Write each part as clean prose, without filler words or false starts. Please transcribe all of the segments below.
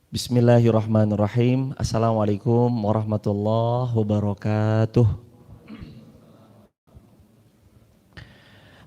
Bismillahirrahmanirrahim. Assalamualaikum warahmatullahi wabarakatuh.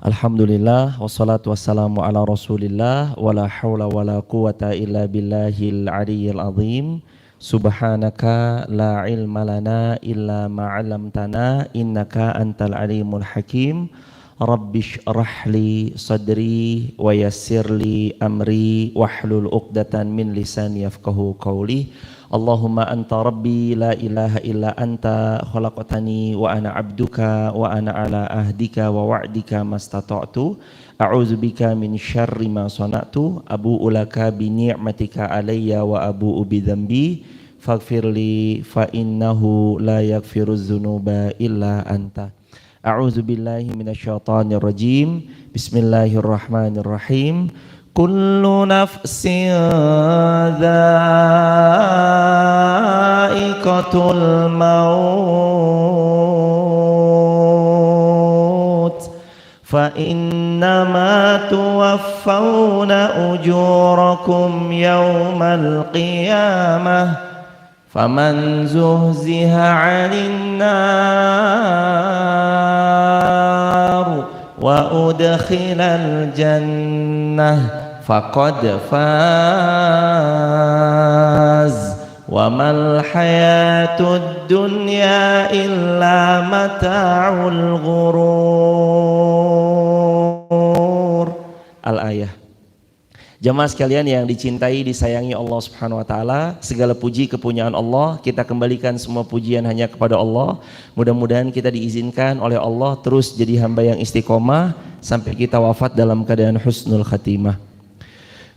Alhamdulillah wassalatu wassalamu ala Rasulillah wala haula wala quwata illa billahil aliyyil azim. Subhanaka la ilma lana illa ma 'allamtana innaka antal alimul hakim. Rabbish rahli sadri wa yassirli amri wahlul uqdatan min lisani yafqahu qawli. Allahumma anta rabbi la ilaha illa anta khalaqtani wa ana abduka wa ana ala ahdika wa wa'dika mastata'tu. A'udzu bika min syarri ma sana'tu abu'u laka bi ni'matika alayya wa abu'u bi dzambi faghfirli fa innahu la yaghfiruz dzunuba illa anta. A'udzu billahi minasyaitonir rajim. Bismillahirrahmanirrahim. Kullu nafsin dha'iqatul maut fa innama tuwaffawna ujurakum yawmal qiyamah faman zuhziha 'anil nar wa udkhilal jannah faqad faz wa mal hayatud dunya illa mata'ul ghurur. Al-ayah. Jamaah sekalian yang dicintai, disayangi Allah Subhanahu wa taala, segala puji kepunyaan Allah, kita kembalikan semua pujian hanya kepada Allah. Mudah-mudahan kita diizinkan oleh Allah terus jadi hamba yang istiqomah sampai kita wafat dalam keadaan husnul khatimah.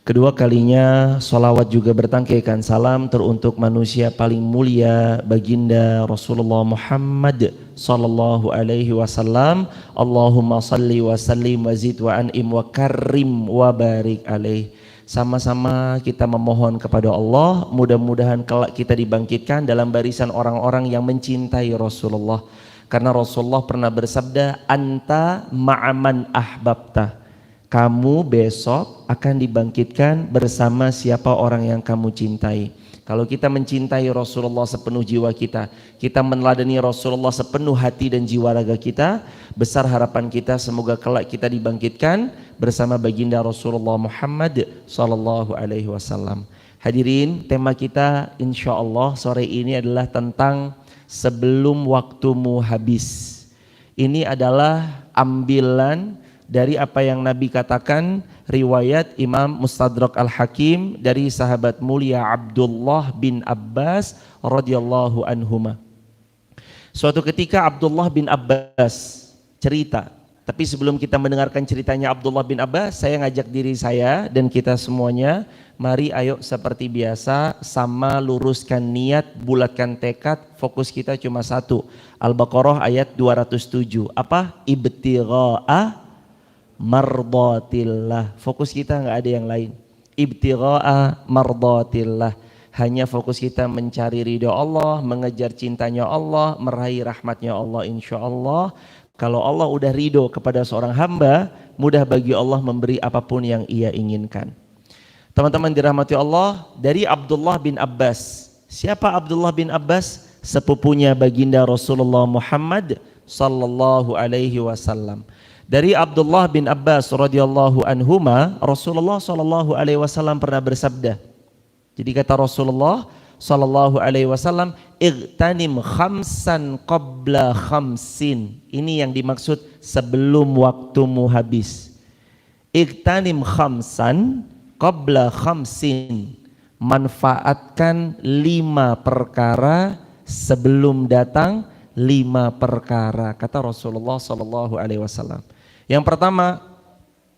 Kedua kalinya salawat juga bertangkaikan salam teruntuk manusia paling mulia baginda Rasulullah Muhammad sallallahu alaihi wasallam. Allahumma salli wa sallim wa zid wa an'im wa karrim wa barik alaih. Sama-sama kita memohon kepada Allah, mudah-mudahan kelak kita dibangkitkan dalam barisan orang-orang yang mencintai Rasulullah. Karena Rasulullah pernah bersabda, anta ma'aman ahbabta. Kamu besok akan dibangkitkan bersama siapa orang yang kamu cintai. Kalau kita mencintai Rasulullah sepenuh jiwa kita, kita meneladani Rasulullah sepenuh hati dan jiwa raga kita, besar harapan kita semoga kelak kita dibangkitkan bersama baginda Rasulullah Muhammad sallallahu alaihi wasallam. Hadirin, tema kita insyaallah sore ini adalah tentang sebelum waktumu habis. Ini adalah ambilan dari apa yang Nabi katakan, riwayat Imam Mustadrak Al-Hakim dari sahabat mulia Abdullah bin Abbas radhiyallahu anhuma. Suatu ketika Abdullah bin Abbas cerita, tapi sebelum kita mendengarkan ceritanya Abdullah bin Abbas, saya ngajak diri saya dan kita semuanya, mari ayo seperti biasa sama luruskan niat, bulatkan tekad, fokus kita cuma satu. Al-Baqarah ayat 207. Apa? Ibtigha'a mardatillah. Fokus kita nggak ada yang lain. Ibtigha'a mardatillah. Hanya fokus kita mencari ridho Allah, mengejar cintanya Allah, meraih rahmatnya Allah insyaallah. Kalau Allah udah ridho kepada seorang hamba, mudah bagi Allah memberi apapun yang ia inginkan. Teman-teman dirahmati Allah, dari Abdullah bin Abbas. Siapa Abdullah bin Abbas? Sepupunya baginda Rasulullah Muhammad sallallahu alaihi wasallam. Dari Abdullah bin Abbas radhiyallahu anhuma, Rasulullah sallallahu alaihi wasallam pernah bersabda. Jadi kata Rasulullah sallallahu alaihi wasallam, "Igtanim khamsan qabla khamsin." Ini yang dimaksud sebelum waktumu habis. Igtanim khamsan qabla khamsin. Manfaatkan 5 perkara sebelum datang 5 perkara, kata Rasulullah sallallahu alaihi wasallam. Yang pertama,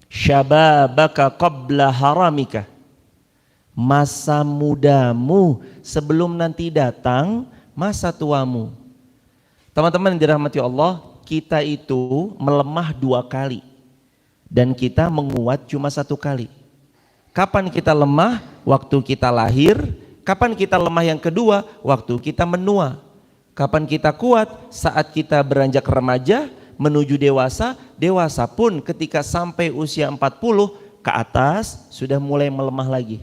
syababaka qabla haramika. Masa mudamu sebelum nanti datang masa tuamu. Teman-teman yang dirahmati Allah, kita itu melemah 2 kali dan kita menguat cuma 1 kali. Kapan kita lemah? Waktu kita lahir. Kapan kita lemah yang kedua? Waktu kita menua. Kapan kita kuat? Saat kita beranjak remaja menuju dewasa. Dewasa pun ketika sampai usia 40 ke atas sudah mulai melemah lagi.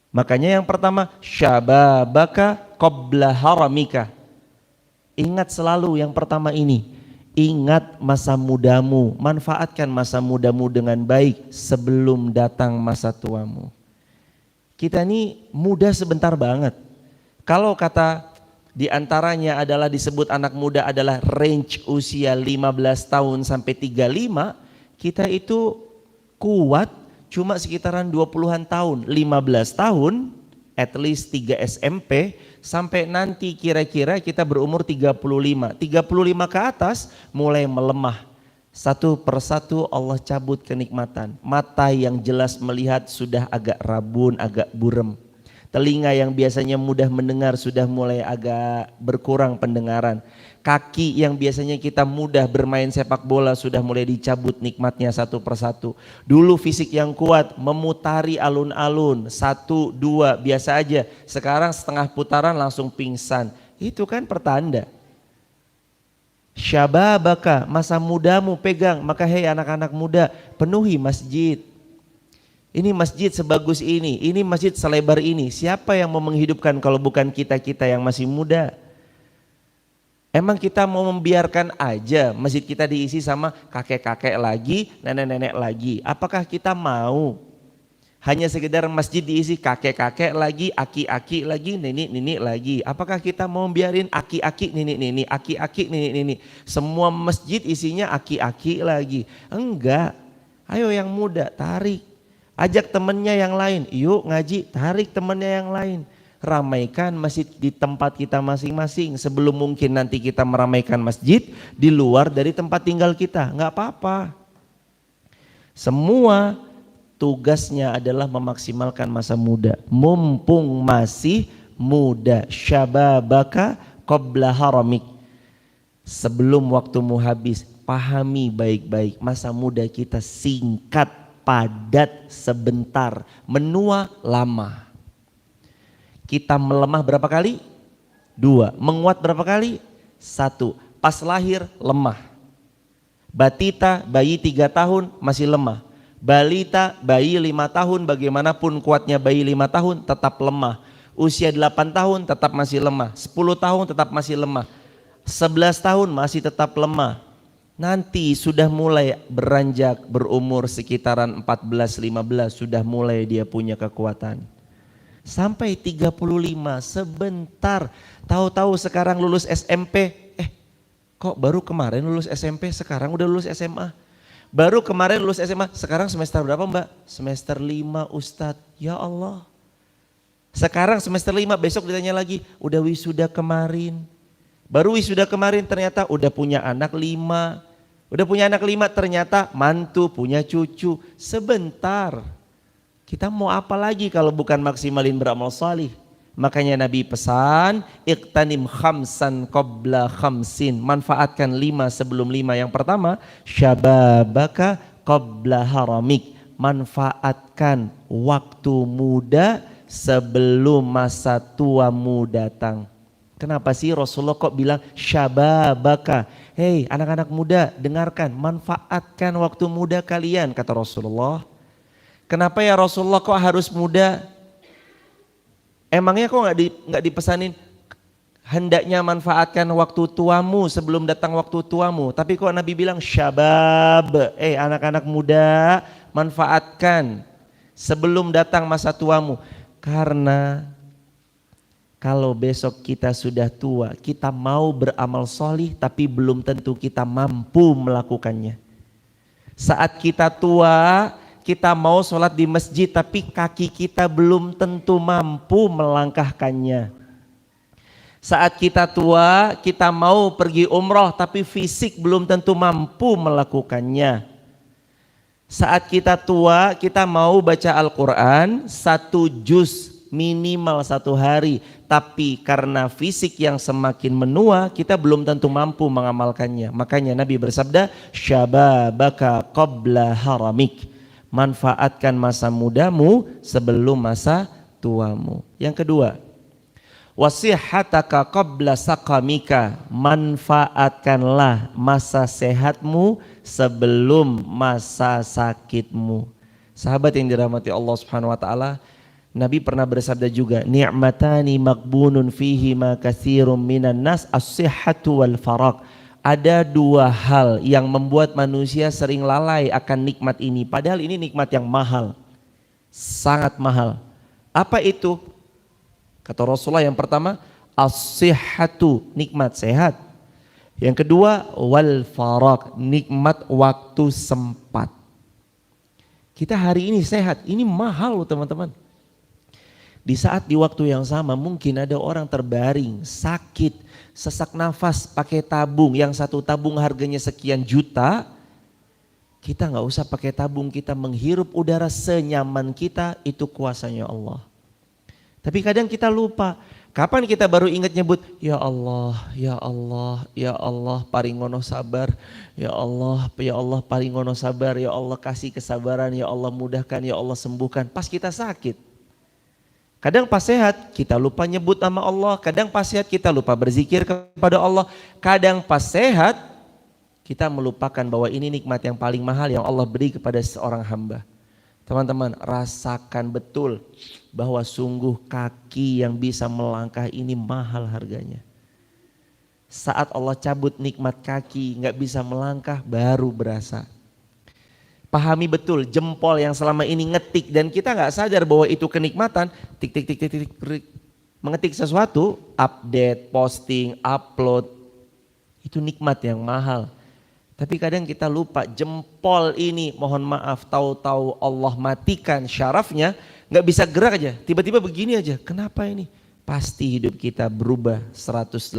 Makanya yang pertama, syababaka qabla haramika. Ingat selalu yang pertama ini. Ingat masa mudamu, manfaatkan masa mudamu dengan baik sebelum datang masa tuamu. Kita ini muda sebentar banget. Kalau kata diantaranya adalah disebut anak muda adalah range usia 15 tahun sampai 35, kita itu kuat cuma sekitaran 20-an tahun, 15 tahun, at least 3 SMP, sampai nanti kira-kira kita berumur 35 ke atas mulai melemah. Satu persatu Allah cabut kenikmatan. Mata yang jelas melihat sudah agak rabun, agak burem. Telinga yang biasanya mudah mendengar sudah mulai agak berkurang pendengaran. Kaki yang biasanya kita mudah bermain sepak bola sudah mulai dicabut nikmatnya satu persatu. Dulu fisik yang kuat memutari alun-alun 1, 2 biasa aja. Sekarang setengah putaran langsung pingsan. Itu kan pertanda. Syababaka, masa mudamu pegang. Maka hei anak-anak muda, penuhi masjid. Ini masjid sebagus ini masjid selebar ini. Siapa yang mau menghidupkan kalau bukan kita-kita yang masih muda? Emang kita mau membiarkan aja masjid kita diisi sama kakek-kakek lagi, nenek-nenek lagi? Apakah kita mau hanya sekedar masjid diisi kakek-kakek lagi, aki-aki lagi, nenek-nenek lagi? Apakah kita mau biarin aki-aki, nenek-nenek, aki-aki, nenek-nenek? Semua masjid isinya aki-aki lagi? Enggak. Ayo yang muda tarik. Ajak temennya yang lain, yuk ngaji, tarik temennya yang lain. Ramaikan masjid di tempat kita masing-masing sebelum mungkin nanti kita meramaikan masjid di luar dari tempat tinggal kita, nggak apa-apa. Semua tugasnya adalah memaksimalkan masa muda, mumpung masih muda. Syababaka qabla haramik. Sebelum waktumu habis, pahami baik-baik masa muda kita singkat, padat, sebentar, menua lama. Kita melemah berapa kali? 2. Menguat berapa kali? 1. Pas lahir lemah. Batita bayi 3 tahun masih lemah. Balita bayi 5 tahun bagaimanapun kuatnya bayi 5 tahun tetap lemah. Usia 8 tahun tetap masih lemah. 10 tahun tetap masih lemah. 11 tahun masih tetap lemah. Nanti sudah mulai beranjak berumur sekitaran 14-15 sudah mulai dia punya kekuatan. Sampai 35 sebentar. Tahu-tahu sekarang lulus SMP, kok baru kemarin lulus SMP sekarang udah lulus SMA. Baru kemarin lulus SMA, sekarang semester berapa Mbak? Semester 5 Ustadz. Ya Allah. Sekarang semester 5 besok ditanya lagi, udah wisuda kemarin. Baru wisuda kemarin ternyata udah punya anak 5. Udah punya anak 5 ternyata mantu, punya cucu. Sebentar. Kita mau apa lagi kalau bukan maksimalin beramal salih? Makanya Nabi pesan, iqtanim khamsan qabla khamsin. Manfaatkan 5 sebelum 5. Yang pertama, syababaka qabla haramik. Manfaatkan waktu muda sebelum masa tuamu datang. Kenapa sih Rasulullah kok bilang syababaka? Hei anak-anak muda, dengarkan, manfaatkan waktu muda kalian, kata Rasulullah. Kenapa ya Rasulullah kok harus muda? Emangnya kok nggak dipesanin hendaknya manfaatkan waktu tuamu sebelum datang waktu tuamu? Tapi kok Nabi bilang syabab, anak-anak muda, manfaatkan sebelum datang masa tuamu. Karena kalau besok kita sudah tua, kita mau beramal solih tapi belum tentu kita mampu melakukannya. Saat kita tua, kita mau sholat di masjid tapi kaki kita belum tentu mampu melangkahkannya. Saat kita tua, kita mau pergi umroh tapi fisik belum tentu mampu melakukannya. Saat kita tua, kita mau baca Al-Quran 1 juz minimal 1 hari, tapi karena fisik yang semakin menua kita belum tentu mampu mengamalkannya. Makanya Nabi bersabda syababaka qabla haramik. Manfaatkan masa mudamu sebelum masa tuamu. Yang kedua, wasihataka qabla saqamika. Manfaatkanlah masa sehatmu sebelum masa sakitmu. Sahabat yang dirahmati Allah Subhanahu wa taala, Nabi pernah bersabda juga, ni'matani maghbunun fihi ma katsirum minan nas as-sihhatu wal faraq. Ada dua hal yang membuat manusia sering lalai akan nikmat ini, padahal ini nikmat yang mahal, sangat mahal. Apa itu? Kata Rasulullah, yang pertama as-sihhatu, nikmat sehat. Yang kedua wal faraq, nikmat waktu sempat. Kita hari ini sehat, ini mahal loh teman-teman. Di saat di waktu yang sama mungkin ada orang terbaring, sakit, sesak nafas pakai tabung, yang satu tabung harganya sekian juta. Kita nggak usah pakai tabung, kita menghirup udara senyaman kita, itu kuasanya Allah. Tapi kadang kita lupa, kapan kita baru ingat nyebut, ya Allah, ya Allah, ya Allah paringono sabar, ya Allah paringono sabar, ya Allah kasih kesabaran, ya Allah mudahkan, ya Allah sembuhkan. Pas kita sakit. Kadang pas sehat kita lupa nyebut nama Allah, kadang pas sehat kita lupa berzikir kepada Allah, kadang pas sehat kita melupakan bahwa ini nikmat yang paling mahal yang Allah beri kepada seorang hamba. Teman-teman, rasakan betul bahwa sungguh kaki yang bisa melangkah ini mahal harganya. Saat Allah cabut nikmat kaki nggak bisa melangkah baru berasa. Pahami betul, jempol yang selama ini ngetik dan kita nggak sadar bahwa itu kenikmatan, tik tik tik tik tik, tik mengetik sesuatu, update, posting, upload, itu nikmat yang mahal. Tapi kadang kita lupa jempol ini, mohon maaf, tahu-tahu Allah matikan syarafnya, nggak bisa gerak aja, tiba-tiba begini aja. Kenapa ini? Pasti hidup kita berubah 180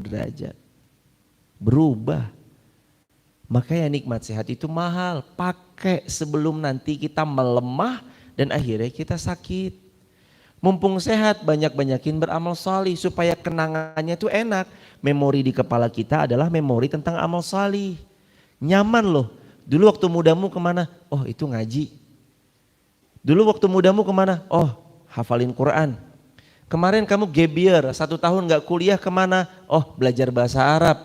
derajat. Berubah. Makanya nikmat sehat itu mahal, pakai sebelum nanti kita melemah dan akhirnya kita sakit. Mumpung sehat, banyak-banyakin beramal salih supaya kenangannya itu enak. Memori di kepala kita adalah memori tentang amal salih. Nyaman loh, dulu waktu mudamu kemana? Oh itu ngaji. Dulu waktu mudamu kemana? Oh hafalin Quran. Kemarin kamu gap year, 1 tahun gak kuliah kemana? Oh belajar bahasa Arab.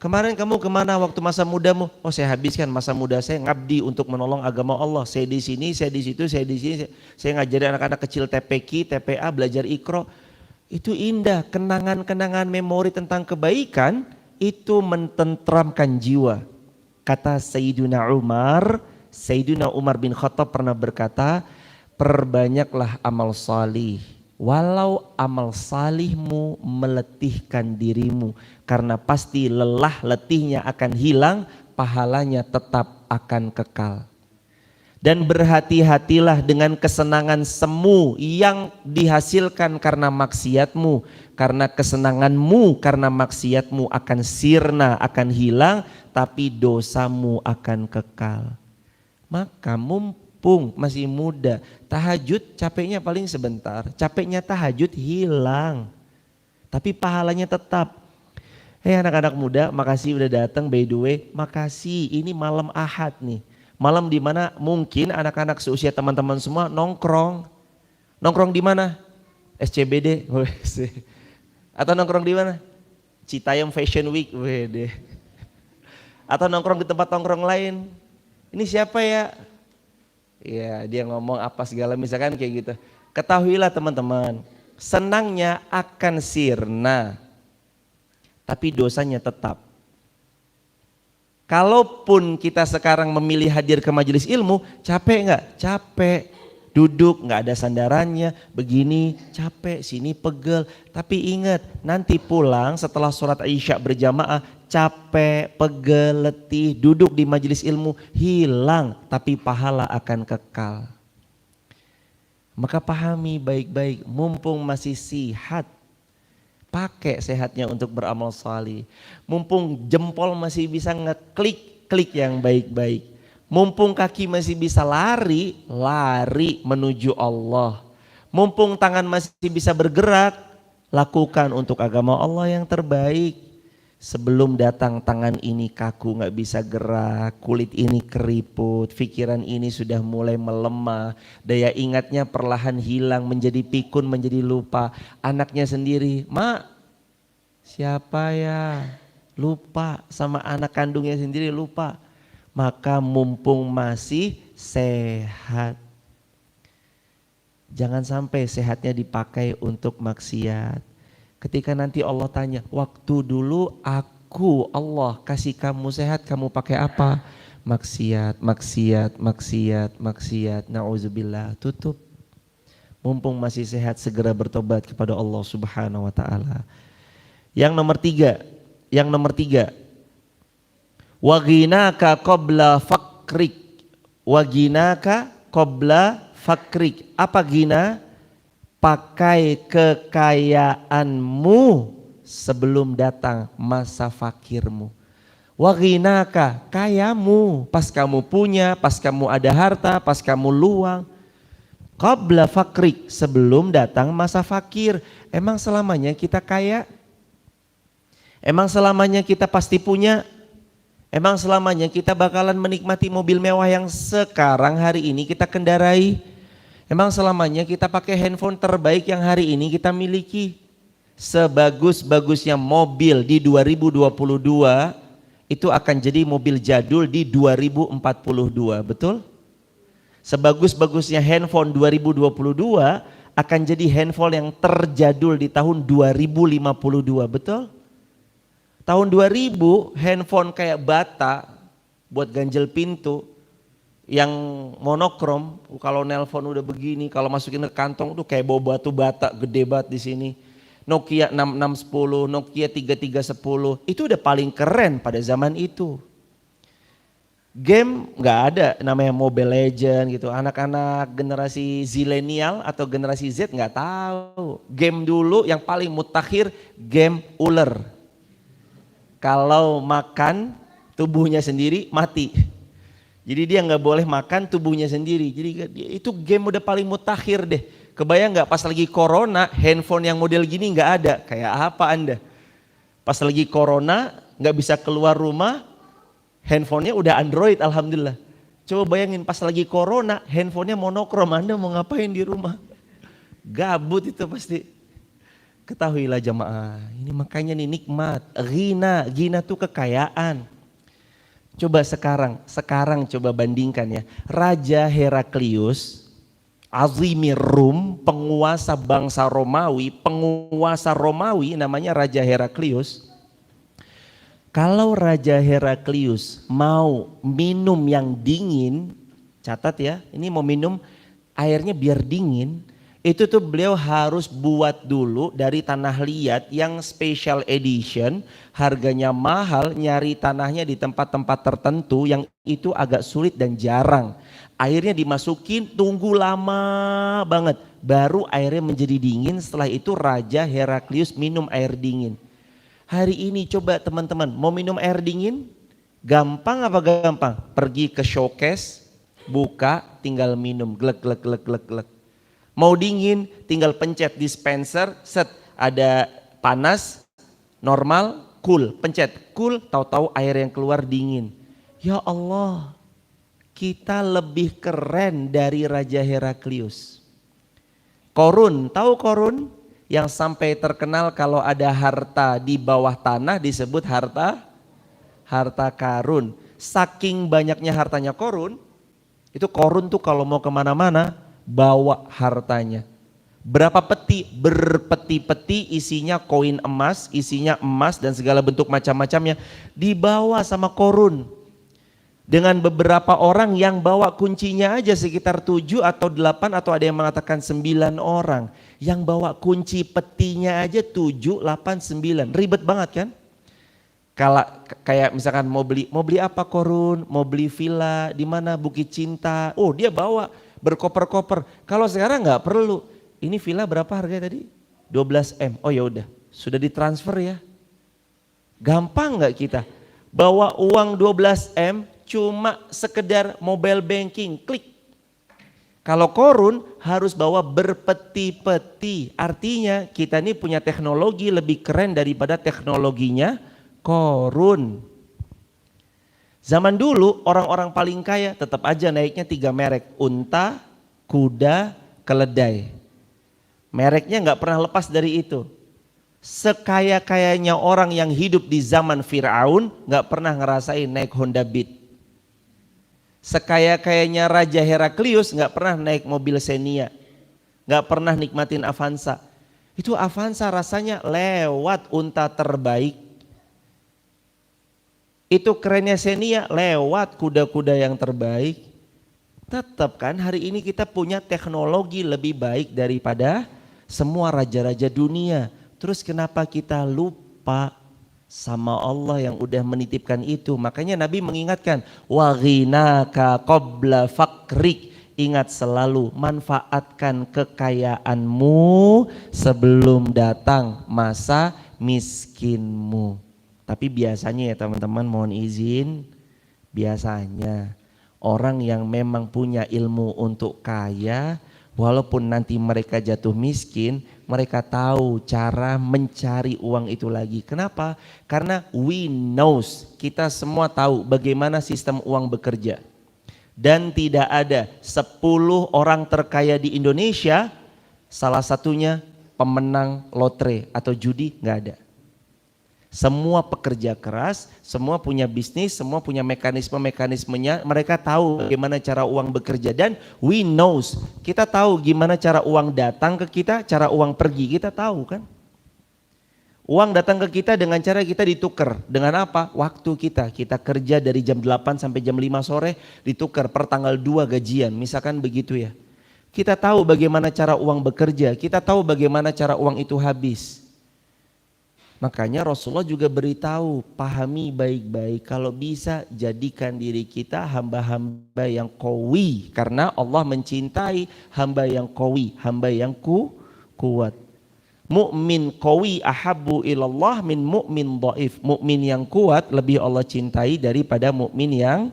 Kemarin kamu kemana waktu masa mudamu? Oh saya habiskan masa muda saya ngabdi untuk menolong agama Allah. Saya di sini, saya di situ, saya di sini. Saya ngajarin anak-anak kecil TPQ, TPA, belajar Iqra. Itu indah, kenangan-kenangan memori tentang kebaikan itu mententramkan jiwa. Kata Sayyidina Umar bin Khattab pernah berkata, perbanyaklah amal salih. Walau amal salihmu meletihkan dirimu, karena pasti lelah letihnya akan hilang, pahalanya tetap akan kekal. Dan berhati-hatilah dengan kesenangan semu yang dihasilkan karena maksiatmu, karena kesenanganmu karena maksiatmu akan sirna, akan hilang, tapi dosamu akan kekal. Maka mumpung masih muda, tahajud capeknya paling sebentar, capeknya tahajud hilang, tapi pahalanya tetap. Anak-anak muda, makasih udah datang, by the way, makasih. Ini malam Ahad nih, malam dimana mungkin anak-anak seusia teman-teman semua nongkrong di mana? SCBD, atau nongkrong di mana? Citayam Fashion Week, atau nongkrong di tempat nongkrong lain. Ini siapa ya? Ya dia ngomong apa segala misalkan kayak gitu. Ketahuilah teman-teman, senangnya akan sirna, tapi dosanya tetap. Kalaupun kita sekarang memilih hadir ke majelis ilmu, capek nggak? Capek. Duduk nggak ada sandarannya, begini capek, sini pegel. Tapi ingat, nanti pulang setelah sholat Isya berjamaah, capek, pegel, letih, duduk di majelis ilmu hilang, tapi pahala akan kekal. Maka pahami baik-baik, mumpung masih sihat, pakai sehatnya untuk beramal salih. Mumpung jempol masih bisa ngeklik yang baik-baik. Mumpung kaki masih bisa lari menuju Allah. Mumpung tangan masih bisa bergerak, lakukan untuk agama Allah yang terbaik. Sebelum datang tangan ini kaku, gak bisa gerak, kulit ini keriput, pikiran ini sudah mulai melemah, daya ingatnya perlahan hilang, menjadi pikun, menjadi lupa. Anaknya sendiri, mak siapa ya? Lupa, sama anak kandungnya sendiri lupa. Maka mumpung masih sehat, Jangan sampai sehatnya dipakai untuk maksiat. Ketika nanti Allah tanya, waktu dulu aku Allah kasih kamu sehat, kamu pakai apa? Maksiat, maksiat, maksiat, maksiat. Nauzubillah, tutup. Mumpung masih sehat, segera bertobat kepada Allah Subhanahu wa taala. Yang nomor tiga, waginaka qabla fakrik, waginaka qabla fakrik. Apa gina? Pakai kekayaanmu sebelum datang masa fakirmu. Waginaka, kayamu, pas kamu punya, pas kamu ada harta, pas kamu luang. Qabla fakrik, sebelum datang masa fakir. Emang selamanya kita kaya? Emang selamanya kita pasti punya? Emang selamanya kita bakalan menikmati mobil mewah yang sekarang hari ini kita kendarai? Emang selamanya kita pakai handphone terbaik yang hari ini kita miliki? Sebagus-bagusnya mobil di 2022 itu akan jadi mobil jadul di 2042, betul? Sebagus-bagusnya handphone 2022 akan jadi handphone yang terjadul di tahun 2052, betul? Tahun 2000 handphone kayak bata buat ganjel pintu yang monokrom, kalau nelpon udah begini, kalau masukin ke kantong tuh kayak bawa batu bata gede banget di sini. Nokia 6610, Nokia 3310, itu udah paling keren pada zaman itu. Game nggak ada namanya Mobile Legend gitu. Anak-anak generasi zilenial atau generasi Z nggak tahu. Game dulu yang paling mutakhir game ular. Kalau makan tubuhnya sendiri mati. Jadi dia nggak boleh makan tubuhnya sendiri. Jadi itu game udah paling mutakhir deh. Kebayang nggak pas lagi corona handphone yang model gini nggak ada? Kayak apa Anda? Pas lagi corona nggak bisa keluar rumah, handphonenya udah Android, alhamdulillah. Coba bayangin pas lagi corona handphonenya monokrom, Anda mau ngapain di rumah? Gabut itu pasti. Ketahuilah jamaah, ini makanya nih nikmat, ghina tuh kekayaan. Coba sekarang coba bandingkan ya. Raja Heraklius, Azimir Rum, penguasa bangsa Romawi, penguasa Romawi namanya Raja Heraklius. Kalau Raja Heraklius mau minum yang dingin, catat ya, ini mau minum airnya biar dingin, itu tuh beliau harus buat dulu dari tanah liat yang special edition, harganya mahal, nyari tanahnya di tempat-tempat tertentu yang itu agak sulit dan jarang. Airnya dimasukin, tunggu lama banget, baru airnya menjadi dingin, setelah itu Raja Heraklius minum air dingin. Hari ini coba teman-teman mau minum air dingin, gampang apa gampang? Pergi ke showcase, buka, tinggal minum, glek glek glek glek glek. Mau dingin, tinggal pencet dispenser, set, ada panas, normal, cool, pencet cool, tahu-tahu air yang keluar dingin. Ya Allah, kita lebih keren dari Raja Heraklius. Korun, tahu Korun? Yang sampai terkenal kalau ada harta di bawah tanah disebut harta karun. Saking banyaknya hartanya Korun, itu Korun tuh kalau mau kemana-mana bawa hartanya. Berapa peti? Berpeti-peti isinya koin emas, isinya emas dan segala bentuk macam-macamnya dibawa sama Korun. Dengan beberapa orang yang bawa kuncinya aja sekitar 7 atau 8 atau ada yang mengatakan 9 orang. Yang bawa kunci petinya aja 7, 8, 9. Ribet banget kan? Kalau kayak misalkan mau beli apa Korun? Mau beli villa di mana Bukit Cinta. Oh, dia bawa berkoper-koper. Kalau sekarang nggak perlu. Ini villa berapa harganya tadi? 12 M. Oh ya udah, sudah ditransfer ya. Gampang nggak kita? Bawa uang 12 M cuma sekedar mobile banking, klik. Kalau Korun harus bawa berpeti-peti. Artinya kita ini punya teknologi lebih keren daripada teknologinya Korun. Zaman dulu orang-orang paling kaya tetap aja naiknya 3 merek, unta, kuda, keledai. Mereknya nggak pernah lepas dari itu. Sekaya-kayanya orang yang hidup di zaman Fir'aun nggak pernah ngerasain naik Honda Beat. Sekaya-kayanya Raja Heraklius nggak pernah naik mobil Xenia. nggak pernah nikmatin Avanza. Itu Avanza rasanya lewat unta terbaik. Itu kerennya Xenia lewat kuda-kuda yang terbaik. Tetap kan hari ini kita punya teknologi lebih baik daripada semua raja-raja dunia. Terus kenapa kita lupa sama Allah yang udah menitipkan itu? Makanya Nabi mengingatkan, wa ghinaka qabla fakrik. Ingat selalu manfaatkan kekayaanmu sebelum datang masa miskinmu. Tapi biasanya ya teman-teman, mohon izin, biasanya orang yang memang punya ilmu untuk kaya, walaupun nanti mereka jatuh miskin, mereka tahu cara mencari uang itu lagi. Kenapa? Karena we knows, kita semua tahu bagaimana sistem uang bekerja. Dan tidak ada 10 orang terkaya di Indonesia, salah satunya pemenang lotre atau judi, nggak ada. Semua pekerja keras, semua punya bisnis, semua punya mekanisme-mekanismenya, mereka tahu bagaimana cara uang bekerja. Dan we knows, kita tahu gimana cara uang datang ke kita, cara uang pergi, kita tahu kan. Uang datang ke kita dengan cara kita ditukar. Dengan apa? Waktu kita. Kita kerja dari jam 8 sampai jam 5 sore ditukar per tanggal 2 gajian. Misalkan begitu ya. Kita tahu bagaimana cara uang bekerja. Kita tahu bagaimana cara uang itu habis. Makanya Rasulullah juga beritahu, pahami baik-baik. Kalau bisa jadikan diri kita hamba-hamba yang qawi. Karena Allah mencintai hamba yang qawi, hamba yang kuat. Mukmin qawi ahabbu ilallah min mukmin dhaif. Mukmin yang kuat lebih Allah cintai daripada mukmin yang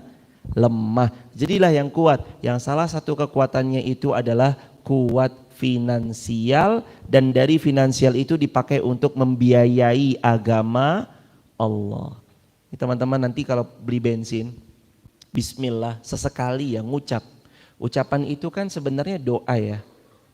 lemah. Jadilah yang kuat. Yang salah satu kekuatannya itu adalah kuat finansial, dan dari finansial itu dipakai untuk membiayai agama Allah. Ini teman-teman nanti kalau beli bensin, bismillah sesekali ya ngucap. Ucapan itu kan sebenarnya doa ya.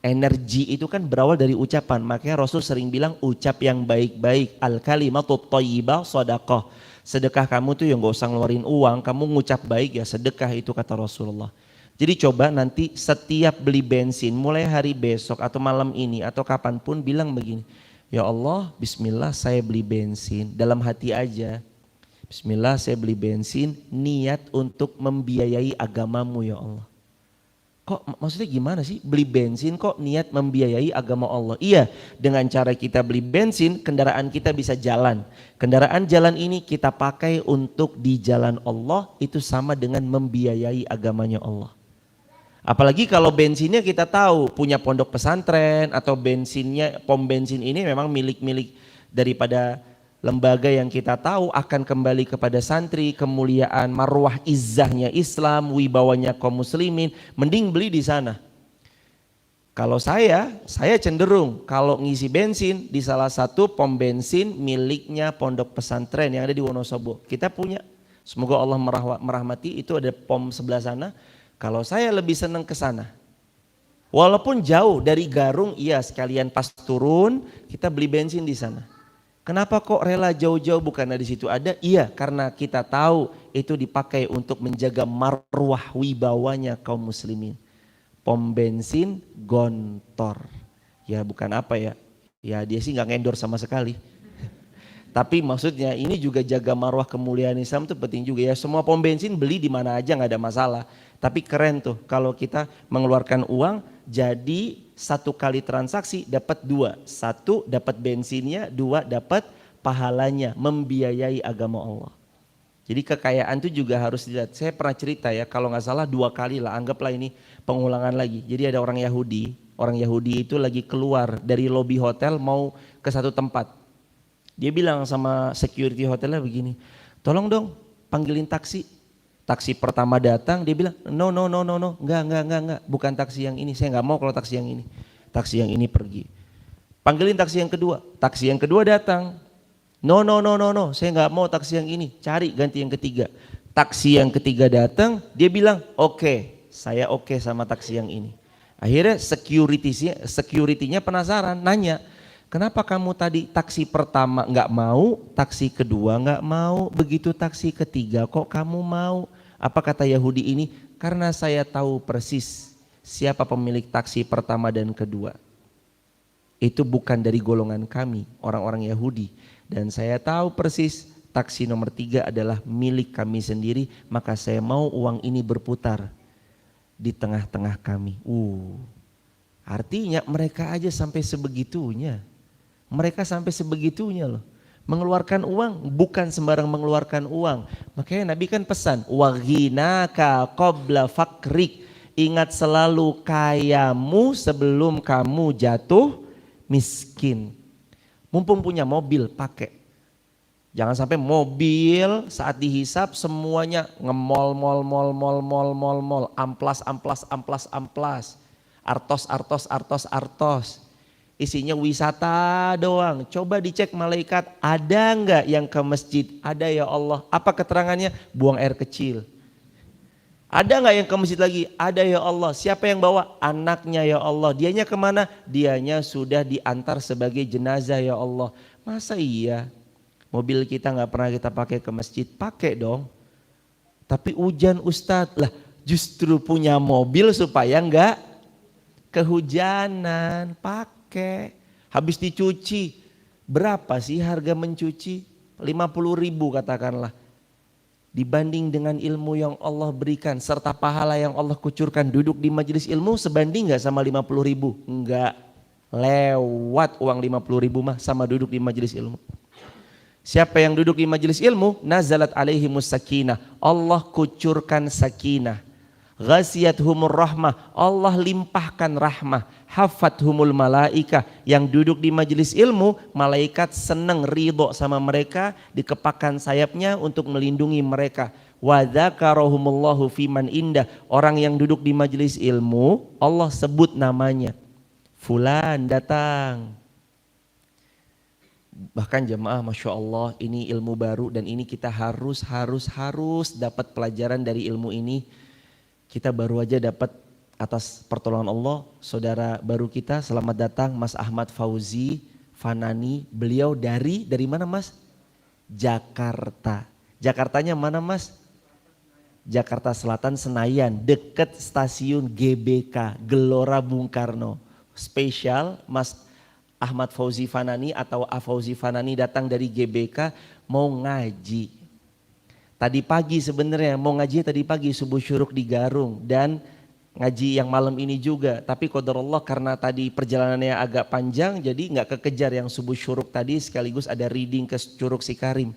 Energi itu kan berawal dari ucapan. Makanya Rasul sering bilang ucap yang baik-baik. Al-kalimatut thayyibah shadaqah. Sedekah kamu tuh yang gak usah ngeluarin uang, kamu ngucap baik ya sedekah, itu kata Rasulullah. Jadi coba nanti setiap beli bensin mulai hari besok atau malam ini atau kapanpun bilang begini, ya Allah bismillah saya beli bensin, dalam hati aja. Bismillah saya beli bensin niat untuk membiayai agamamu ya Allah. Kok maksudnya gimana sih beli bensin kok niat membiayai agama Allah? Iya, dengan cara kita beli bensin kendaraan kita bisa jalan. Kendaraan jalan ini kita pakai untuk di jalan Allah, itu sama dengan membiayai agamanya Allah. Apalagi kalau bensinnya kita tahu punya pondok pesantren atau bensinnya, pom bensin ini memang milik-milik daripada lembaga yang kita tahu akan kembali kepada santri, kemuliaan, marwah, izzahnya Islam, wibawanya kaum muslimin, mending beli di sana. Kalau saya cenderung kalau ngisi bensin di salah satu pom bensin miliknya pondok pesantren yang ada di Wonosobo. Kita punya, semoga Allah merahmati, itu ada pom sebelah sana. Kalau saya lebih senang ke sana. Walaupun jauh dari Garung, iya sekalian pas turun kita beli bensin di sana. Kenapa kok rela jauh-jauh, bukannya di situ ada? Iya, karena kita tahu itu dipakai untuk menjaga marwah wibawanya kaum muslimin. Pom bensin Gontor. Ya bukan apa ya. Ya dia sih nggak ngendor sama sekali. Tapi maksudnya ini juga jaga marwah kemuliaan Islam itu penting juga ya. Semua pom bensin beli di mana aja nggak ada masalah. Tapi keren tuh kalau kita mengeluarkan uang jadi satu kali transaksi dapat dua. Satu dapat bensinnya, dua dapat pahalanya membiayai agama Allah. Jadi kekayaan itu juga harus dilihat. Saya pernah cerita ya, kalau nggak salah 2 kali lah, anggaplah ini pengulangan lagi. Jadi ada orang Yahudi itu lagi keluar dari lobi hotel mau ke satu tempat. Dia bilang sama security hotelnya begini, tolong dong panggilin taksi. Taksi pertama datang, dia bilang no, enggak, bukan taksi yang ini, saya nggak mau kalau taksi yang ini. Taksi yang ini pergi. Panggilin taksi yang kedua datang. No, saya nggak mau taksi yang ini, cari ganti yang ketiga. Taksi yang ketiga datang, dia bilang oke, saya oke sama taksi yang ini. Akhirnya security-nya penasaran, nanya, kenapa kamu tadi taksi pertama nggak mau, taksi kedua nggak mau, begitu taksi ketiga kok kamu mau? Apa kata Yahudi ini? Karena saya tahu persis siapa pemilik taksi pertama dan kedua? Itu bukan dari golongan kami, orang-orang Yahudi. Dan saya tahu persis taksi nomor 3 adalah milik kami sendiri, maka saya mau uang ini berputar di tengah-tengah kami. Artinya mereka aja sampai sebegitunya. Mereka sampai sebegitunya loh. Mengeluarkan uang, bukan sembarang mengeluarkan uang. Makanya Nabi kan pesan, waghinaka qabla fakrik. Ingat selalu kayamu sebelum kamu jatuh miskin. Mumpung punya mobil, pakai. Jangan sampai mobil saat dihisap semuanya ngemol, mol, amplas, artos. Isinya wisata doang. Coba dicek malaikat, ada enggak yang ke masjid? Ada ya Allah. Apa keterangannya? Buang air kecil. Ada nggak yang ke masjid lagi? Ada ya Allah. Siapa yang bawa? Anaknya ya Allah. Dianya kemana? Dianya sudah diantar sebagai jenazah ya Allah. Masa iya mobil kita nggak pernah kita pakai ke masjid? Pakai dong. Tapi hujan Ustadz lah, justru punya mobil supaya nggak kehujanan. Pakai. Habis dicuci, berapa sih harga mencuci? 50.000 katakanlah. Dibanding dengan ilmu yang Allah berikan serta pahala yang Allah kucurkan, duduk di majelis ilmu sebanding gak sama 50.000? Enggak, lewat uang 50.000 mah sama duduk di majelis ilmu. Siapa yang duduk di majelis ilmu? Nazalat alaihimus sakinah, Allah kucurkan sakinah. Ghasiyathumur rahmah, Allah limpahkan rahmah. Hafathumul malaika, yang duduk di majelis ilmu, malaikat senang ridho sama mereka, dikepakkan sayapnya untuk melindungi mereka. Wa dzakarahumullahu fiman indah, orang yang duduk di majelis ilmu, Allah sebut namanya. Fulan datang. Bahkan jemaah, Masya Allah, ini ilmu baru dan ini kita harus dapat pelajaran dari ilmu ini. Kita baru aja dapat atas pertolongan Allah, saudara baru kita, selamat datang Mas Ahmad Fauzi Fanani. Beliau dari mana Mas? Jakarta. Jakartanya mana Mas? Jakarta Selatan, Senayan, dekat stasiun GBK, Gelora Bung Karno. Spesial Mas Ahmad Fauzi Fanani atau Fauzi Fanani datang dari GBK mau ngaji. Tadi pagi sebenarnya mau ngaji tadi pagi subuh syuruk di Garung dan ngaji yang malam ini juga. Tapi qadarullah karena tadi perjalanannya agak panjang jadi nggak kekejar yang subuh syuruk tadi, sekaligus ada reading ke Curug Sikarim.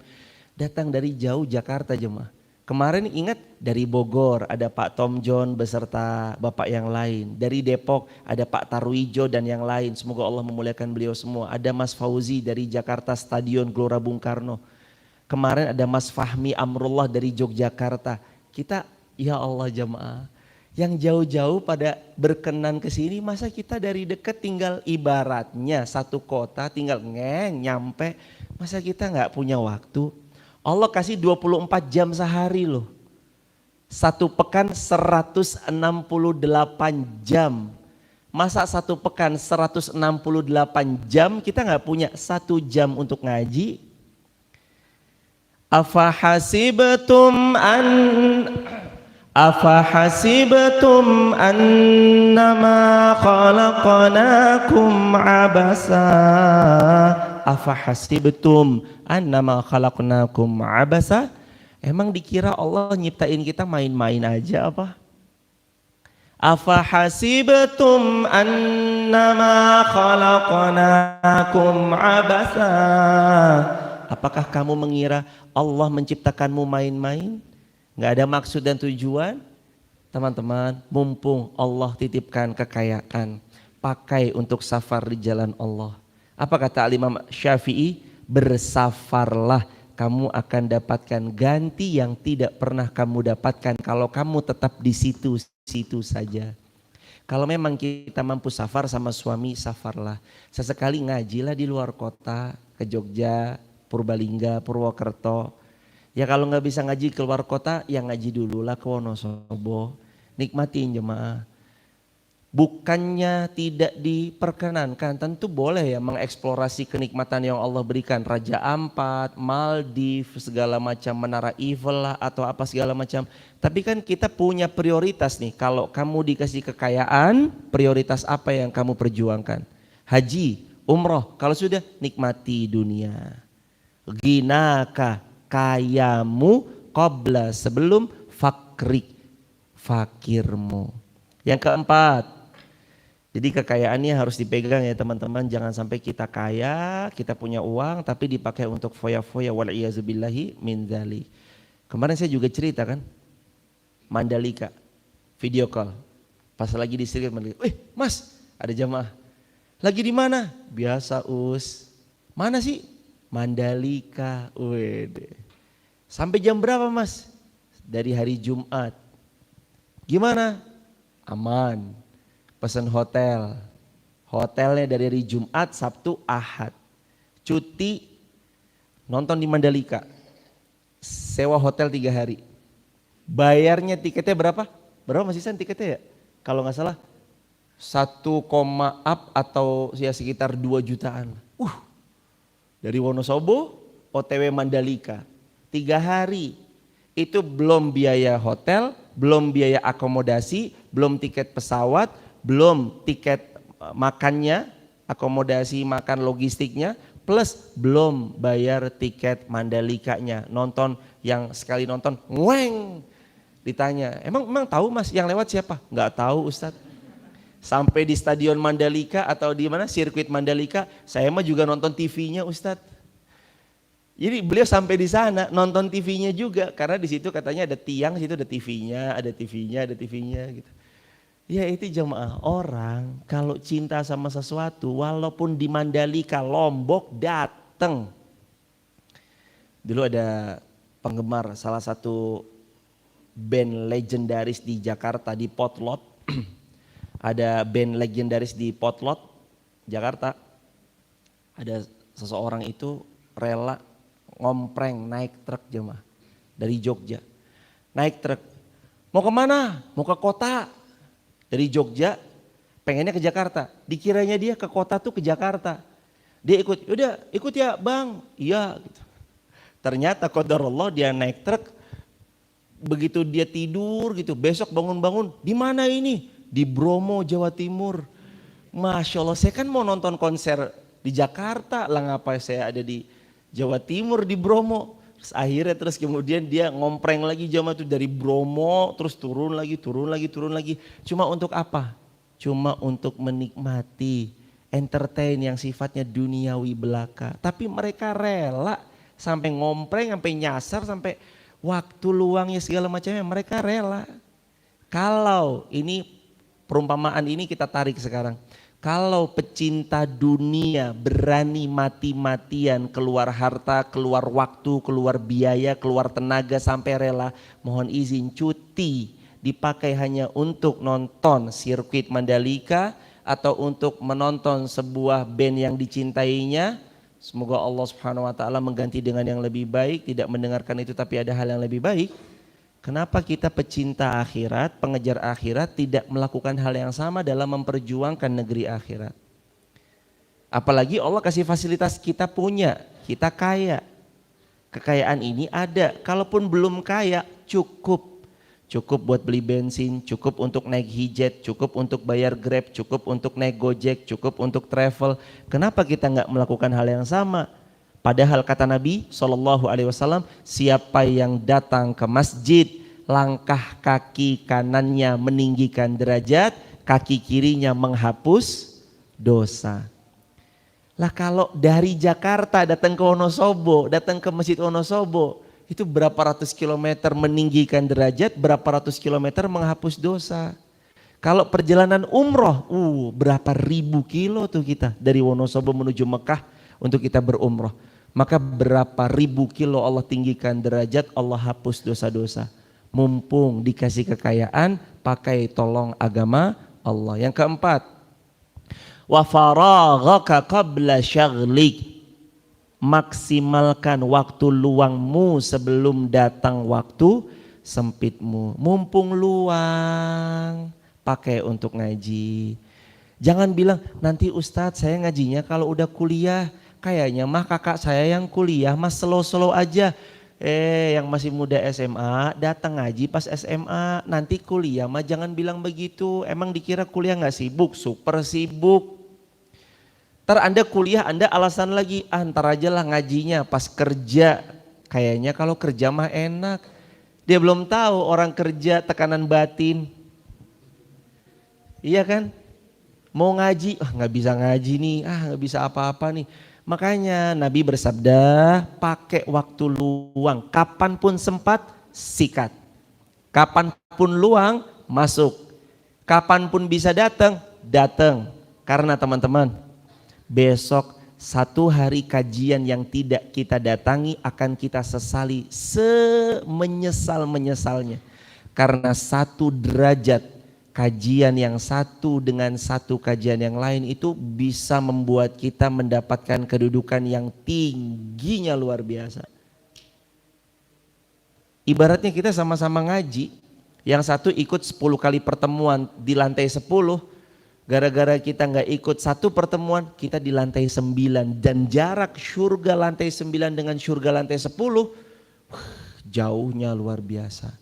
Datang dari jauh Jakarta jemaah. Kemarin ingat dari Bogor ada Pak Tom John beserta bapak yang lain. Dari Depok ada Pak Tarwijo dan yang lain. Semoga Allah memuliakan beliau semua. Ada Mas Fauzi dari Jakarta Stadion Gelora Bung Karno. Kemarin ada Mas Fahmi Amrullah dari Yogyakarta. Kita ya Allah jemaah, yang jauh-jauh pada berkenan ke sini, masa kita dari dekat tinggal ibaratnya satu kota tinggal nyampe, masa kita nggak punya waktu? Allah kasih 24 jam sehari loh. Satu pekan 168 jam. Masa satu pekan 168 jam kita nggak punya 1 jam untuk ngaji? Afahasibtum annama khalaqnakum abasa. Afahasibtum annama khalaqnakum abasa. Emang dikira Allah nyiptain kita main-main aja apa? Afahasibtum annama khalaqnakum abasa. Apakah kamu mengira Allah menciptakanmu main-main? Gak ada maksud dan tujuan? Teman-teman, mumpung Allah titipkan kekayaan, pakai untuk safar di jalan Allah. Apa kata Imam Syafi'i? Bersafarlah, kamu akan dapatkan ganti yang tidak pernah kamu dapatkan kalau kamu tetap di situ saja. Kalau memang kita mampu safar sama suami, safarlah. Sesekali ngajilah di luar kota, ke Jogja, Purbalingga, Purwokerto. Ya kalau nggak bisa ngaji keluar kota, ya ngaji dulu lah ke Wonosobo. Nikmatin jemaah. Bukannya tidak diperkenankan, tentu boleh ya mengeksplorasi kenikmatan yang Allah berikan. Raja Ampat, Maldives, segala macam, Menara Eiffel lah atau apa segala macam. Tapi kan kita punya prioritas nih, kalau kamu dikasih kekayaan, prioritas apa yang kamu perjuangkan? Haji, umroh, kalau sudah nikmati dunia. Ginaka, kayamu, qabla, sebelum fakrik, fakirmu. Yang keempat, jadi kekayaannya harus dipegang ya teman-teman, jangan sampai kita kaya, kita punya uang tapi dipakai untuk foya-foya, wal'iyazubillahi min dzalik. Kemarin saya juga cerita kan, Mandalika, video call, pas lagi di sirkuit Mandalika, mas ada jamaah, lagi di mana? Biasa mana sih? Mandalika, sampai jam berapa mas? Dari hari Jumat. Gimana? Aman. Pesan hotel, hotelnya dari hari Jumat, Sabtu, Ahad, cuti, nonton di Mandalika, sewa hotel 3 hari, bayarnya tiketnya berapa? Berapa Mas Isan tiketnya ya? Kalau nggak salah 1, up atau ya sekitar 2 jutaan. Dari Wonosobo, OTW Mandalika, 3 hari, itu belum biaya hotel, belum biaya akomodasi, belum tiket pesawat, belum tiket makannya, akomodasi makan logistiknya, plus belum bayar tiket Mandalikanya. Nonton yang sekali nonton, ngweng, ditanya, emang tahu mas yang lewat siapa? Nggak tahu Ustadz. Sampai di Stadion Mandalika atau di mana sirkuit Mandalika, saya mah juga nonton TV-nya Ustadz. Jadi beliau sampai di sana nonton TV-nya juga, karena di situ katanya ada tiang, situ ada TV-nya, ada TV-nya gitu. Ya itu jemaah, orang kalau cinta sama sesuatu walaupun di Mandalika, Lombok datang. Dulu ada penggemar salah satu band legendaris di Jakarta, di Potlot. Ada band legendaris di Potlot, Jakarta. Ada seseorang itu rela ngompreng naik truk jemaah dari Jogja. Naik truk, mau kemana? Mau ke kota. Dari Jogja pengennya ke Jakarta, dikiranya dia ke kota tuh ke Jakarta. Dia ikut, udah ikut ya bang, iya gitu. Ternyata qadarullah dia naik truk, begitu dia tidur gitu, besok bangun-bangun, di mana ini? Di Bromo, Jawa Timur. Masya Allah, saya kan mau nonton konser di Jakarta, lah ngapain saya ada di Jawa Timur di Bromo. Terus kemudian dia ngompreng lagi jamaah itu dari Bromo, terus turun lagi. Cuma untuk apa? Cuma untuk menikmati entertain yang sifatnya duniawi belaka. Tapi mereka rela sampai ngompreng, sampai nyasar, sampai waktu luangnya segala macamnya mereka rela. Kalau ini perumpamaan ini kita tarik sekarang. Kalau pecinta dunia berani mati-matian keluar harta, keluar waktu, keluar biaya, keluar tenaga sampai rela, mohon izin cuti dipakai hanya untuk nonton sirkuit Mandalika atau untuk menonton sebuah band yang dicintainya. Semoga Allah Subhanahu wa taala mengganti dengan yang lebih baik, tidak mendengarkan itu tapi ada hal yang lebih baik. Kenapa kita pecinta akhirat, pengejar akhirat tidak melakukan hal yang sama dalam memperjuangkan negeri akhirat? Apalagi Allah kasih fasilitas, kita punya, kita kaya. Kekayaan ini ada, kalaupun belum kaya cukup. Cukup buat beli bensin, cukup untuk naik hijet, cukup untuk bayar Grab, cukup untuk naik Gojek, cukup untuk travel. Kenapa kita nggak melakukan hal yang sama? Padahal kata Nabi SAW, siapa yang datang ke masjid, langkah kaki kanannya meninggikan derajat, kaki kirinya menghapus dosa. Lah kalau dari Jakarta datang ke Wonosobo, datang ke Masjid Wonosobo, itu berapa ratus kilometer meninggikan derajat, berapa ratus kilometer menghapus dosa. Kalau perjalanan umroh, berapa ribu kilo tuh kita dari Wonosobo menuju Mekah untuk kita berumroh. Maka berapa ribu kilo Allah tinggikan derajat, Allah hapus dosa-dosa. Mumpung dikasih kekayaan, pakai tolong agama Allah. Yang keempat, wa faraghaka qabla syaghlik, maksimalkan waktu luangmu sebelum datang waktu sempitmu. Mumpung luang, pakai untuk ngaji. Jangan bilang nanti Ustadz saya ngajinya kalau udah kuliah, kayaknya mah kakak saya yang kuliah mah slow-slow aja. Yang masih muda SMA datang ngaji pas SMA, nanti kuliah mah jangan bilang begitu. Emang dikira kuliah gak sibuk? Super sibuk. Ntar Anda kuliah Anda alasan lagi, ntar aja lah ngajinya pas kerja. Kayaknya kalau kerja mah enak. Dia belum tahu orang kerja tekanan batin. Iya kan? Mau ngaji, nggak bisa ngaji nih, nggak bisa apa-apa nih. Makanya Nabi bersabda, pakai waktu luang, kapanpun sempat sikat, kapanpun luang masuk, kapanpun bisa datang, datang. Karena teman-teman, besok satu hari kajian yang tidak kita datangi akan kita sesali semenyesal-menyesalnya. Karena satu derajat kajian yang satu dengan satu kajian yang lain itu bisa membuat kita mendapatkan kedudukan yang tingginya luar biasa. Ibaratnya kita sama-sama ngaji, yang satu ikut 10 kali pertemuan di lantai 10, gara-gara kita nggak ikut satu pertemuan, kita di lantai 9, dan jarak surga lantai 9 dengan surga lantai 10 jauhnya luar biasa.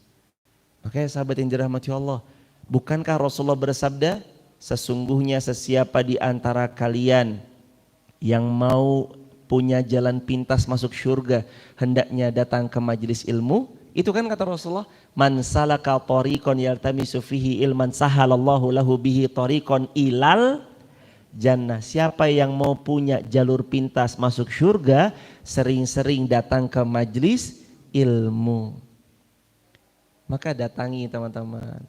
Makanya sahabat yang dirahmati Allah, bukankah Rasulullah bersabda, sesungguhnya sesiapa di antara kalian yang mau punya jalan pintas masuk surga, hendaknya datang ke majelis ilmu. Itu kan kata Rasulullah, man salaka tariqan yaltamisu fihi ilman sahalallahu lahu bihi tariqan ilal jannah. Siapa yang mau punya jalur pintas masuk surga, sering-sering datang ke majelis ilmu. Maka datangi teman-teman.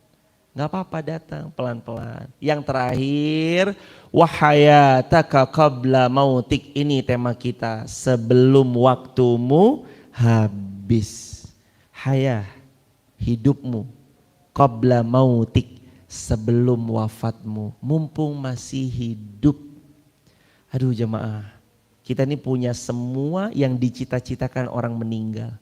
Gak apa-apa datang pelan-pelan. Yang terakhir, wahayataka qabla mautik. Ini tema kita, sebelum waktumu habis. Hayah, hidupmu, qabla mautik, sebelum wafatmu, mumpung masih hidup. Aduh jemaah, kita ini punya semua yang dicita-citakan orang meninggal.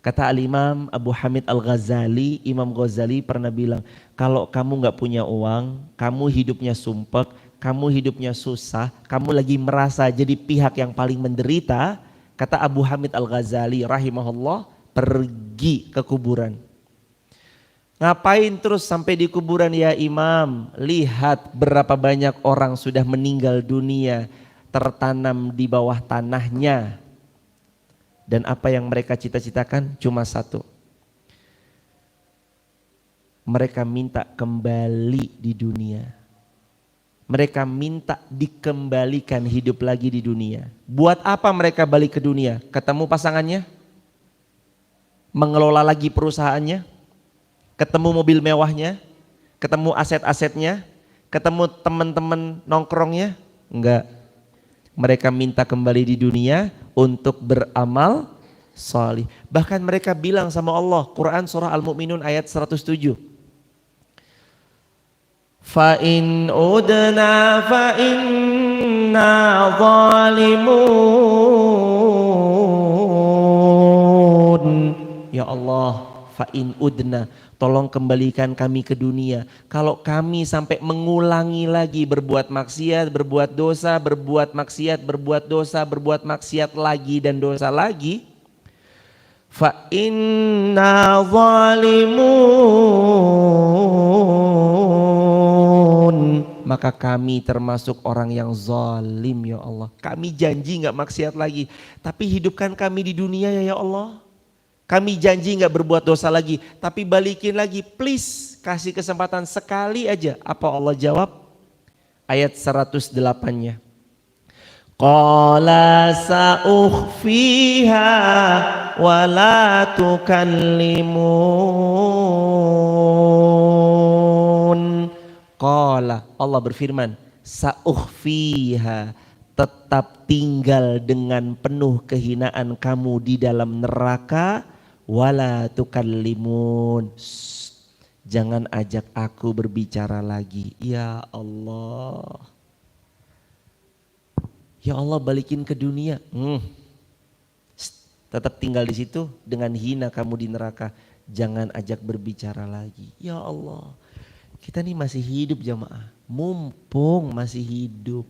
Kata Al-Imam Abu Hamid Al-Ghazali, Imam Ghazali pernah bilang, kalau kamu gak punya uang, kamu hidupnya sumpek, kamu hidupnya susah, kamu lagi merasa jadi pihak yang paling menderita, kata Abu Hamid Al-Ghazali rahimahullah, pergi ke kuburan. Ngapain terus sampai di kuburan ya Imam? Lihat berapa banyak orang sudah meninggal dunia, tertanam di bawah tanahnya. Dan apa yang mereka cita-citakan cuma satu. Mereka minta kembali di dunia. Mereka minta dikembalikan hidup lagi di dunia. Buat apa mereka balik ke dunia? Ketemu pasangannya? Mengelola lagi perusahaannya? Ketemu mobil mewahnya? Ketemu aset-asetnya? Ketemu teman-teman nongkrongnya? Enggak. Mereka minta kembali di dunia untuk beramal salih. Bahkan mereka bilang sama Allah, Quran surah Al-Mu'minun ayat 107. Fa in udna fa inna zalimun. Ya Allah, fa in udna, tolong kembalikan kami ke dunia. Kalau kami sampai mengulangi lagi berbuat maksiat, berbuat dosa, berbuat maksiat, berbuat dosa, berbuat maksiat lagi dan dosa lagi, fa inna zalimun, maka kami termasuk orang yang zalim ya Allah. Kami janji gak maksiat lagi, tapi hidupkan kami di dunia ya Allah. Kami janji gak berbuat dosa lagi, tapi balikin lagi, please kasih kesempatan sekali aja. Apa Allah jawab? Ayat 108-nya. Qala sa'ukhfiha wa la tukallimun. Qala, Allah berfirman, sa'ukhfiha, tetap tinggal dengan penuh kehinaan kamu di dalam neraka. Wala tukallimun, jangan ajak aku berbicara lagi. Ya Allah, ya Allah balikin ke dunia. Tetap tinggal di situ dengan hina kamu di neraka. Jangan ajak berbicara lagi. Ya Allah, Kita nih masih hidup jamaah. Mumpung masih hidup.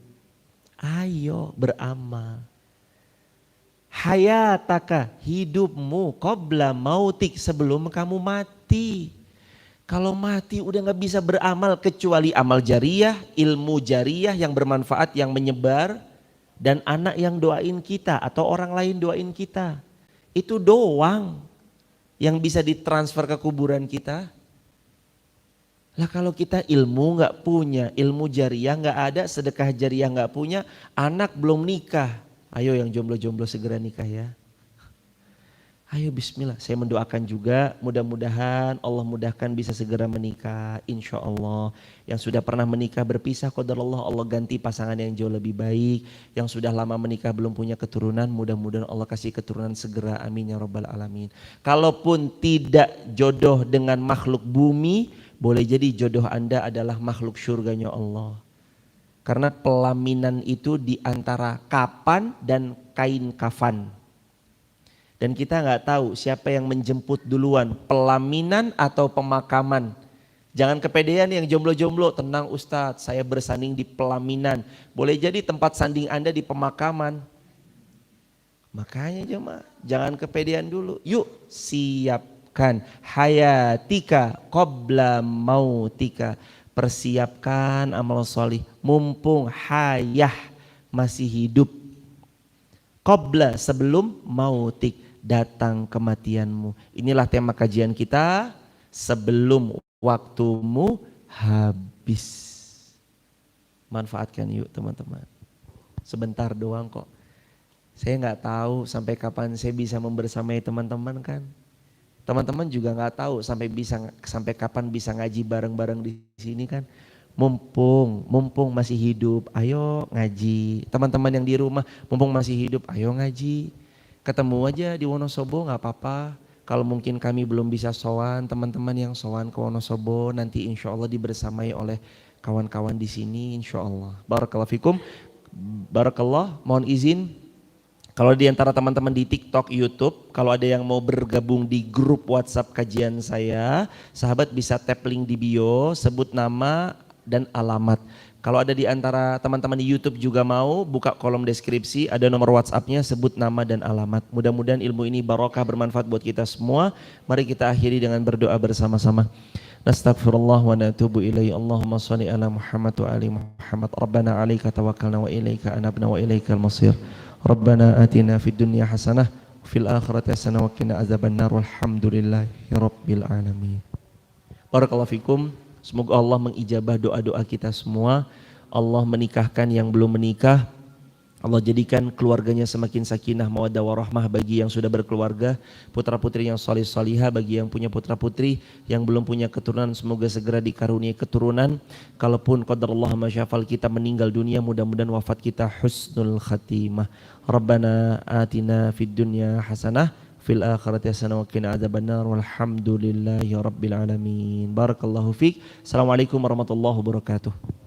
Ayo beramal. Hayataka, hidupmu, qabla mautik, sebelum kamu mati. Kalau mati udah gak bisa beramal kecuali amal jariyah, ilmu jariyah yang bermanfaat, yang menyebar. Dan anak yang doain kita atau orang lain doain kita. Itu doang yang bisa ditransfer ke kuburan kita. Lah kalau kita ilmu gak punya, ilmu jariyah gak ada, sedekah jariyah gak punya, anak belum nikah. Ayo yang jomblo-jomblo segera nikah ya. Ayo bismillah, saya mendoakan juga mudah-mudahan Allah mudahkan bisa segera menikah, insya Allah. Yang sudah pernah menikah berpisah, qadarullah Allah ganti pasangan yang jauh lebih baik. Yang sudah lama menikah belum punya keturunan, mudah-mudahan Allah kasih keturunan segera, amin ya rabbal alamin. Kalaupun tidak jodoh dengan makhluk bumi, boleh jadi jodoh Anda adalah makhluk surganya Allah. Karena pelaminan itu di antara kapan dan kain kafan. Dan kita nggak tahu siapa yang menjemput duluan, pelaminan atau pemakaman. Jangan kepedean yang jomblo-jomblo, tenang Ustadz, saya bersanding di pelaminan. Boleh jadi tempat sanding Anda di pemakaman. Makanya jangan kepedean dulu. Yuk siapkan hayatika qabla mautika. Persiapkan amal solih mumpung hayah masih hidup. Qabla sebelum mautik, datang kematianmu. Inilah tema kajian kita, sebelum waktumu habis. Manfaatkan yuk teman-teman. Sebentar doang kok. Saya nggak tahu sampai kapan saya bisa membersamai teman-teman kan. Teman-teman juga nggak tahu sampai kapan bisa ngaji bareng-bareng di sini kan. Mumpung masih hidup, ayo ngaji. Teman-teman yang di rumah, mumpung masih hidup, ayo ngaji. Ketemu aja di Wonosobo nggak apa-apa. Kalau mungkin kami belum bisa sowan, teman-teman yang sowan ke Wonosobo nanti insya Allah dibersamai oleh kawan-kawan di sini insya Allah. Barakallahu fikum. Barakallah, mohon izin. Kalau di antara teman-teman di TikTok, YouTube, kalau ada yang mau bergabung di grup WhatsApp kajian saya, sahabat bisa tap link di bio, sebut nama dan alamat. Kalau ada di antara teman-teman di YouTube juga mau, buka kolom deskripsi, ada nomor WhatsApp-nya, sebut nama dan alamat. Mudah-mudahan ilmu ini barokah bermanfaat buat kita semua. Mari kita akhiri dengan berdoa bersama-sama. Nastaghfirullah wa natubu ilaihi. Allahumma shalli ala Muhammad wa ali Muhammad. Rabbana 'alaika tawakkalna wa ilaika anabna wa ilaikal masir. Rabbana atina fid dunya hasanah fil akhirati hasanah wa qina azabannar. Walhamdulillahi rabbil alamin. Barakallahu fikum. Semoga Allah mengijabah doa-doa kita semua. Allah menikahkan yang belum menikah. Allah jadikan keluarganya semakin sakinah, mawaddah warahmah bagi yang sudah berkeluarga. Putra-putri yang salih salihah bagi yang punya putra-putri. Yang belum punya keturunan semoga segera dikaruniai keturunan. Kalaupun qadarullah masyafal kita meninggal dunia, mudah-mudahan wafat kita husnul khatimah. Rabbana atina fid dunya hasanah fil akhirati hasanah wa qina adzabannar. Walhamdulillahi rabbil alamin. Barakallahu fiik. Assalamualaikum warahmatullahi wabarakatuh.